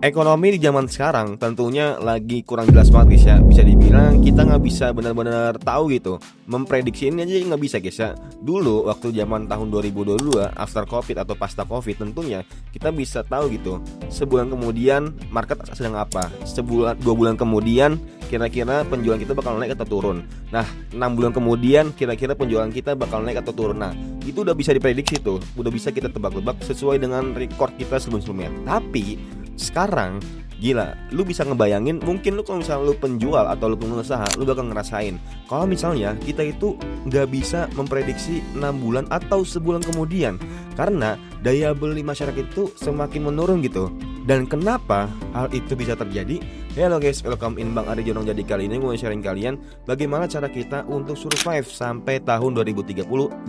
Ekonomi di zaman sekarang tentunya lagi kurang jelas banget guys ya. Bisa dibilang kita nggak bisa benar-benar tahu gitu. Memprediksi ini aja nggak bisa guys ya. Dulu waktu zaman tahun 2022 after covid atau pasca covid, tentunya kita bisa tahu gitu. Sebulan kemudian market sedang apa. Sebulan 2 bulan kemudian kira-kira penjualan kita bakal naik atau turun. Nah 6 bulan kemudian kira-kira penjualan kita bakal naik atau turun. Nah itu udah bisa diprediksi tuh. Udah bisa kita tebak-tebak sesuai dengan record kita sebelum-sebelumnya. Tapi sekarang gila, lu bisa ngebayangin mungkin lu kalau misalnya lu penjual atau lu pengusaha, lu bakal ngerasain kalau misalnya kita itu nggak bisa memprediksi 6 bulan atau sebulan kemudian, karena daya beli masyarakat itu semakin menurun gitu. Dan kenapa hal itu bisa terjadi? Halo guys, welcome in Bang Ari Jonong. Jadi kali ini gue sharing kalian bagaimana cara kita untuk survive sampai tahun 2030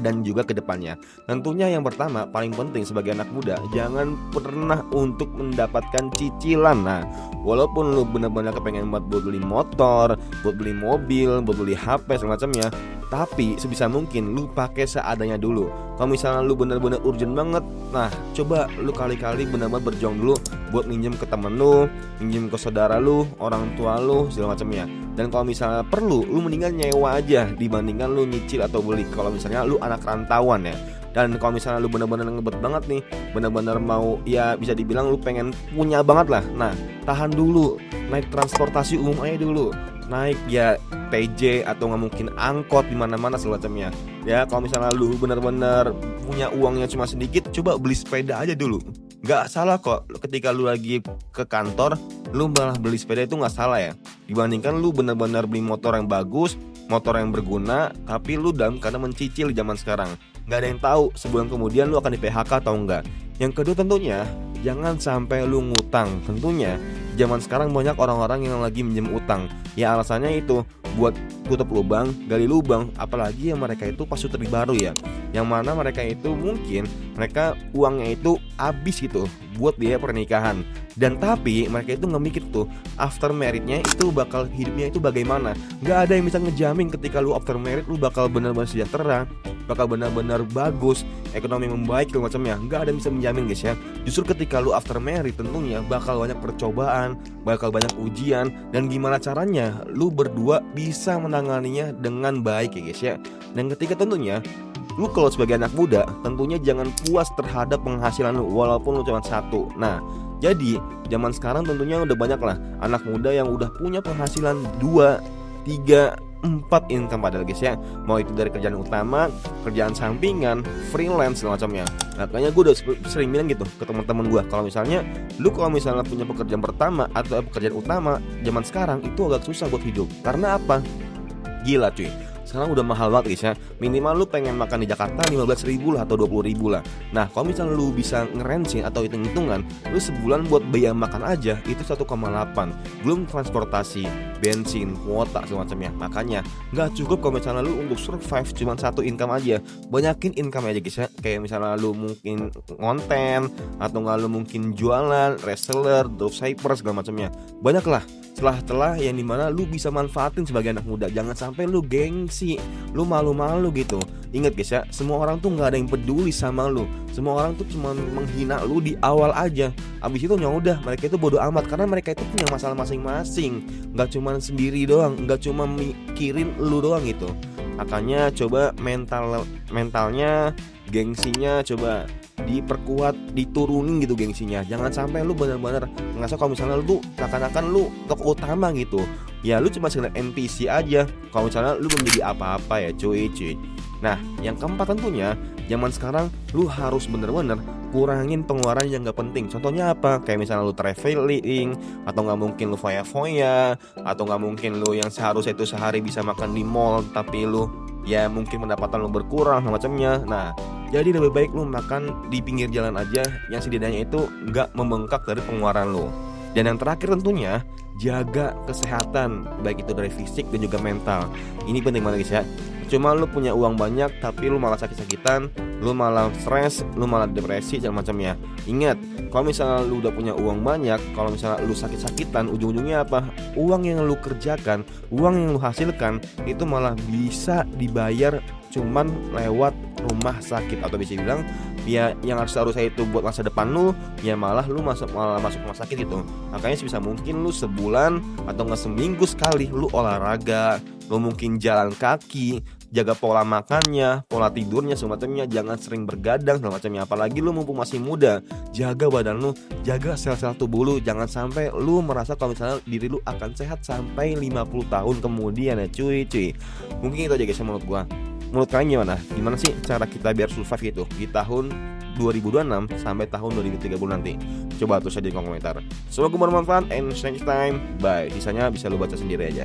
dan juga ke depannya. Tentunya yang pertama paling penting sebagai anak muda, jangan pernah untuk mendapatkan cicilan. Nah, walaupun lu benar-benar kepengen buat beli motor, buat beli mobil, buat beli HP segala macamnya, tapi sebisa mungkin lu pakai seadanya dulu. Kalau misalnya lu benar-benar urgent banget, nah coba lu kali-kali benar-benar berjuang dulu buat minjem ke temen lu, minjem ke saudara lu, orang tua lu, segala macamnya. Dan kalau misalnya perlu, lu mendingan nyewa aja dibandingkan lu nyicil atau beli. Kalau misalnya lu anak rantauan ya. Dan kalau misalnya lu benar-benar ngebet banget nih, benar-benar mau ya bisa dibilang lu pengen punya banget lah. Nah, tahan dulu, naik transportasi umum aja dulu. Naik ya TJ atau nggak mungkin angkot di mana-mana semacamnya. Ya kalau misalnya lu benar-benar punya uangnya cuma sedikit, coba beli sepeda aja dulu. Nggak salah kok ketika lu lagi ke kantor, lu malah beli sepeda itu nggak salah ya. Dibandingkan lu benar-benar beli motor yang bagus, motor yang berguna, tapi lu dalam keadaan mencicil di zaman sekarang. Nggak ada yang tahu sebulan kemudian lu akan di PHK atau enggak. Yang kedua tentunya jangan sampai lu ngutang. Tentunya zaman sekarang banyak orang-orang yang lagi minjem utang. Ya alasannya itu buat tutup lubang, gali lubang. Apalagi yang mereka itu pasutri baru ya, yang mana mereka itu mungkin mereka uangnya itu habis gitu buat biaya pernikahan. Dan tapi mereka itu nggak mikir tuh after marriage-nya itu bakal hidupnya itu bagaimana. Nggak ada yang bisa ngejamin ketika lu after marriage lu bakal benar-benar sejahtera, bakal benar-benar bagus, ekonomi membaik segala macamnya. Nggak ada yang bisa menjamin guys ya. Justru ketika lu after marriage tentunya bakal banyak percobaan, bakal banyak ujian, dan gimana caranya lu berdua bisa menanganinya dengan baik ya guys ya. Dan ketika tentunya lu kalau sebagai anak muda tentunya jangan puas terhadap penghasilan lu walaupun lu cuma satu. Nah jadi zaman sekarang tentunya udah banyak lah anak muda yang udah punya penghasilan 2, 3, 4 income padahal guys ya. Mau itu dari kerjaan utama, kerjaan sampingan, freelance segala macamnya. Makanya gue udah sering bilang gitu ke teman-teman gue, kalau misalnya punya pekerjaan pertama atau pekerjaan utama zaman sekarang itu agak susah buat hidup. Karena apa? Gila cuy, sekarang udah mahal banget guys ya. Minimal lu pengen makan di Jakarta 15.000 lah atau 20.000 lah. Nah kalau misalnya lu bisa ngerensin atau hitung-hitungan, lu sebulan buat biaya makan aja itu 1,8. Belum transportasi, bensin, kuota semacamnya. Makanya gak cukup kalau misalnya lu untuk survive cuma satu income aja. Banyakin income aja guys ya. Kayak misalnya lu mungkin konten, atau gak lu mungkin jualan, reseller, dropshipper segala macamnya. Banyak lah celah-celah yang dimana lu bisa manfaatin sebagai anak muda. Jangan sampai lu gengsi, lu malu-malu gitu. Ingat guys ya, semua orang tuh gak ada yang peduli sama lu. Semua orang tuh cuma menghina lu di awal aja. Abis itu udah mereka itu bodo amat, karena mereka itu punya masalah masing-masing. Gak cuma sendiri doang, gak cuma mikirin lu doang gitu. Makanya coba mentalnya, gengsinya coba diperkuat, diturunin gitu gengsinya. Jangan sampai lu benar-benar ngerasa kalau misalnya lu seakan-akan lu tokoh utama gitu. Ya lu cuma sekedar NPC aja kalau misalnya lu menjadi apa-apa ya cuy. Nah yang keempat tentunya zaman sekarang lu harus bener-bener kurangin pengeluaran yang gak penting. Contohnya apa? Kayak misalnya lu traveling, atau gak mungkin lu foya-foya, atau gak mungkin lu yang seharusnya itu sehari bisa makan di mall, tapi lu ya mungkin pendapatan lu berkurang macamnya. Nah jadi lebih baik lu makan di pinggir jalan aja yang setidaknya itu gak membengkak dari pengeluaran lu. Dan yang terakhir tentunya jaga kesehatan, baik itu dari fisik dan juga mental. Ini penting banget guys ya. Cuma lu punya uang banyak tapi lu malah sakit-sakitan, lu malah stres, lu malah depresi dan macamnya. Ingat, kalau misalnya lu udah punya uang banyak, kalau misalnya lu sakit-sakitan, ujung-ujungnya apa? Uang yang lu kerjakan, uang yang lu hasilkan itu malah bisa dibayar cuman lewat rumah sakit, atau bisa bilang ya yang harusnya itu buat masa depan lu, ya malah lu malah masuk rumah sakit gitu. Makanya sebisa mungkin lu sebulan atau nggak seminggu sekali lu olahraga, lu mungkin jalan kaki, jaga pola makannya, pola tidurnya, semacamnya. Jangan sering bergadang segala macamnya. Apalagi lu mumpung masih muda, jaga badan lu, jaga sel-sel tubuh lu. Jangan sampai lu merasa kalau misalnya diri lu akan sehat sampai 50 tahun kemudian ya cuy. Mungkin itu aja guys menurut gua. Menurut kalian gimana? Gimana sih cara kita biar survive gitu di tahun 2026 sampai tahun 2030 nanti? Coba tulis aja di kolom komentar. Semoga bermanfaat and next time. Bye. Sisanya bisa lu baca sendiri aja.